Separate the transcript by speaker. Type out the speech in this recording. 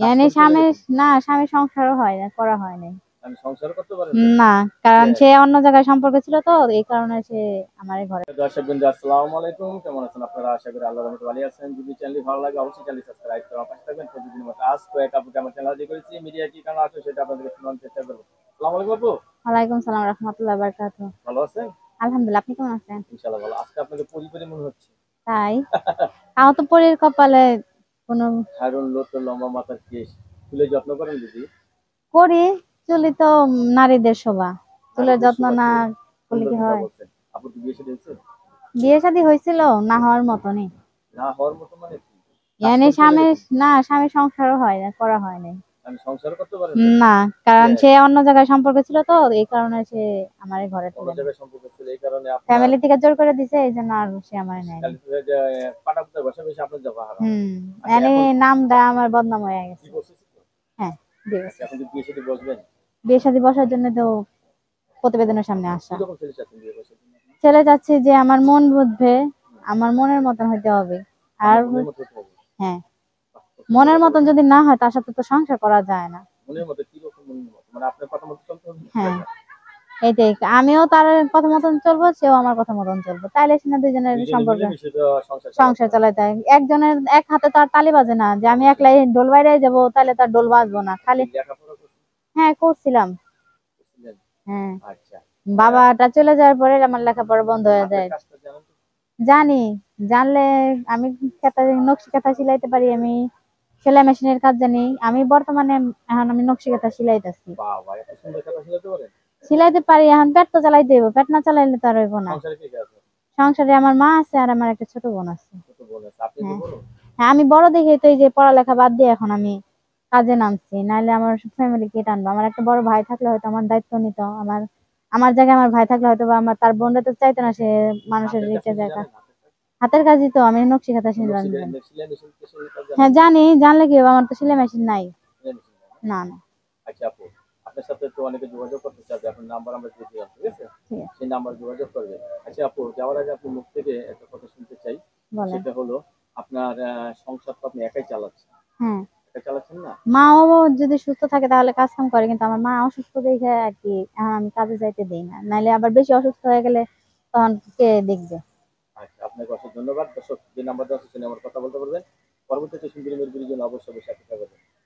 Speaker 1: স্বামী না, স্বামী সংসারও হয় না, করা হয় নাই।
Speaker 2: আমি সংসার করতে পারেন
Speaker 1: না, কারণ সে অন্য জায়গায় সম্পর্ক ছিল, তো এই কারণে সে আমার ঘরে।
Speaker 2: দর্শক বিন্দু আসসালামু আলাইকুম, কেমন আছেন আপনারা? আশা করি আল্লাহর রহমতে ভালো আছেন। যদি চ্যানেলটি ভালো লাগে অবশ্যই চ্যানেলটি সাবস্ক্রাইব করে পাশে থাকবেন। প্রতিদিনের মতো আজ কয়েক আপুকে আমার চ্যানেল দিয়ে করেছি, মিডিয়া কি কারণ আছে সেটা আপনাদেরকে শোনানোর চেষ্টা করবো। আসসালামু আলাইকুম আপু।
Speaker 1: ওয়ালাইকুম সালাম রাহমাতুল্লাহি ওয়া বারাকাতুহু।
Speaker 2: ভালো আছেন?
Speaker 1: আলহামদুলিল্লাহ, আপনি কেমন আছেন?
Speaker 2: ইনশাআল্লাহ ভালো। আজকে আপনাকে পরিবারে মনে হচ্ছে।
Speaker 1: তাই আমার তো পরের কপালে কোনো
Speaker 2: হারুন লোতো লম্বা মাথার কেশ চুলে যত্ন করেন দিদি?
Speaker 1: করি। চুলি তো নারীদের শোভা, চুলের
Speaker 2: নারীদের
Speaker 1: যত্ন
Speaker 2: শোভা
Speaker 1: না
Speaker 2: চুল।
Speaker 1: করলে
Speaker 2: সুন্দর
Speaker 1: কি
Speaker 2: কথা
Speaker 1: হয়?
Speaker 2: বলছেন। আপু কি বিয়ে শাদী হয়েছে?
Speaker 1: বিয়ে শাদী হয়েছিল, না হওয়ার মতনই।
Speaker 2: না হওয়ার মতো মানে কি? কাজকর্ম করে
Speaker 1: স্বামী
Speaker 2: গেছেন?
Speaker 1: না, স্বামী সংসারও হয় না, করা হয় নাই।
Speaker 2: আমি সংসার করতে পারেন না?
Speaker 1: না, কারণ সে অন্য জায়গায় সম্পর্ক ছিল, তো এই কারণে সে আমার ঘরে
Speaker 2: অন্য
Speaker 1: তুলে নেয়।
Speaker 2: জায়গায় সম্পর্ক ছিল এই কারণে আপনার
Speaker 1: ফ্যামিলি থেকে জোর করে দিছে, এই জন্য আর সে আমার নেয়নি।
Speaker 2: খালি যে পাটা পুতার ভাষা বেশি আপনার যাবা হারাম।
Speaker 1: হুম।
Speaker 2: আচ্ছা এখন
Speaker 1: নামটা আমার বদনাম হয়ে গেছে।
Speaker 2: ডিভোর্স হয়েছে তো?
Speaker 1: হ্যাঁ,
Speaker 2: আচ্ছা
Speaker 1: দিয়েছে।
Speaker 2: এখন কি বিয়ে শাদী বসবেন?
Speaker 1: বিয়ে শাদী বসার জন্য তো প্রতিবেদনের সামনে আসা।
Speaker 2: কিরকম ছেলে চাচ্ছেন বিয়ে বসার জন্য আপনি?
Speaker 1: ছেলে চাচ্ছি যে আমার মন বুঝবে, আমার মনের মতন হইতে হবে। আর
Speaker 2: আপনার মনের মতো হতে হবে?
Speaker 1: হ্যাঁ,
Speaker 2: বাহ, খুব সুন্দর
Speaker 1: মনের
Speaker 2: কথা
Speaker 1: মতন
Speaker 2: বলছেন।
Speaker 1: যদি না হয়, তার সাথে তো সংসার করা যায় না।
Speaker 2: মনের মতো কিরকম মনের মতো? মানে আপনার কথা মতো চলতে হবে নাকি
Speaker 1: হ্যাঁ,
Speaker 2: আপনার?
Speaker 1: এইটাই। আমিও তার কথা মতন চলবো, সেও আমার কথা মতন চলবো, তাইলে সে না দুজনের
Speaker 2: দুইজনে
Speaker 1: সম্পর্ক
Speaker 2: মিলেমিশে তো সংসার চালাতে
Speaker 1: সংসার
Speaker 2: হবে।
Speaker 1: চালাতে হয়। একজনের এক হাতে তো আর তালি বাজে না, যে আমি
Speaker 2: অবশ্যই।
Speaker 1: একলাই ঢোল বাইরে যাবো, তাহলে তার ঢোল বাজবো না
Speaker 2: আপনি
Speaker 1: খালি।
Speaker 2: লেখাপড়া
Speaker 1: হ্যাঁ, করছিলাম।
Speaker 2: করছিলেন?
Speaker 1: হ্যাঁ,
Speaker 2: আচ্ছা।
Speaker 1: বাবাটা চলে যাওয়ার পরে আমার লেখাপড়া বন্ধ হয়ে
Speaker 2: হাতের
Speaker 1: যায়।
Speaker 2: কাজটা জানেন তো?
Speaker 1: জানি, জানলে আমি নকশি কাঁথা সিলাইতে পারি, আমি সেলাই মেশিনের কাজ জানি। আমি বর্তমানে এখন আমি নকশি কাঁথা সিলাইতেছি।
Speaker 2: বাবা এত সুন্দর কথা শিখাতে পারেন?
Speaker 1: সিলাইতে পারি, এখন পেট তো চালাইতে হইব, পেট না চালাইলে তো আর হইব না।
Speaker 2: সংসারে কে কে আছে?
Speaker 1: সংসারে আমার মা আছে, আর আমার একটা ছোট বোন আছে।
Speaker 2: ছোট বোন আছে, আপনি তো
Speaker 1: হ্যাঁ।
Speaker 2: বড়?
Speaker 1: হ্যাঁ, আমি বড় দেখেই তো এই যে পড়ালেখা বাদ দিয়ে এখন আমি কাজে নামছি, নাইলে আমার ফ্যামিলি কে টানবো? আমার একটা বড় ভাই থাকলে হয়তো আমার দায়িত্ব নিত। আমার আমার জায়গায় আমার ভাই থাকলে হয়তো, বা আমার তার বোনরা তো চাইতো না সে মানুষের
Speaker 2: হাতের কাজ
Speaker 1: রিচে
Speaker 2: কিছু
Speaker 1: জায়গা।
Speaker 2: জানেন? হাতের কাজ?
Speaker 1: হাতের কাজই তো, আমি নকশি কাঁথা
Speaker 2: নকশি
Speaker 1: জানি।
Speaker 2: সেলাই মেশিন টেশিনের কাজ
Speaker 1: হ্যাঁ
Speaker 2: জানেন?
Speaker 1: জানি, জানলে কি হবে? আমার তো সেলাই মেশিন নাই।
Speaker 2: সেলাই মেশিন জানেন না?
Speaker 1: না না।
Speaker 2: আচ্ছা আপু, আপনার সাথে তো অনেকে যোগাযোগ করতে চাবে, আপনার নাম্বার আমরা দিয়ে দিলাম, ঠিক আছে?
Speaker 1: ঠিক আছে,
Speaker 2: সেই নাম্বার যোগাযোগ করবে। আচ্ছা আপু, যাওয়ার আগে আপনি মুখ থেকে একটা কথা শুনতে চাই।
Speaker 1: বলেন।
Speaker 2: সেটা হলো আপনার সংসার তো আপনি একাই চালাচ্ছেন।
Speaker 1: হ্যাঁ,
Speaker 2: একা চালাচ্ছেন না?
Speaker 1: মাও যদি সুস্থ থাকে তাহলে কাজ কাম করে, কিন্তু আমার মা অসুস্থ দেখে আর কি এখন আমি কাজে যাইতে দেই না, নাইলে আবার বেশি অসুস্থ হয়ে গেলে তখন কে দেখবে?
Speaker 2: আচ্ছা, আপনাকে অসংখ্য ধন্যবাদ। দর্শক যে নাম্বার দেওয়া আছে সেই নাম্বারে কথা বলতে পারবেন। পরবর্তীতে সুন্দরী মেয়ের জন্য অবশ্যই সাথে থাকবেন।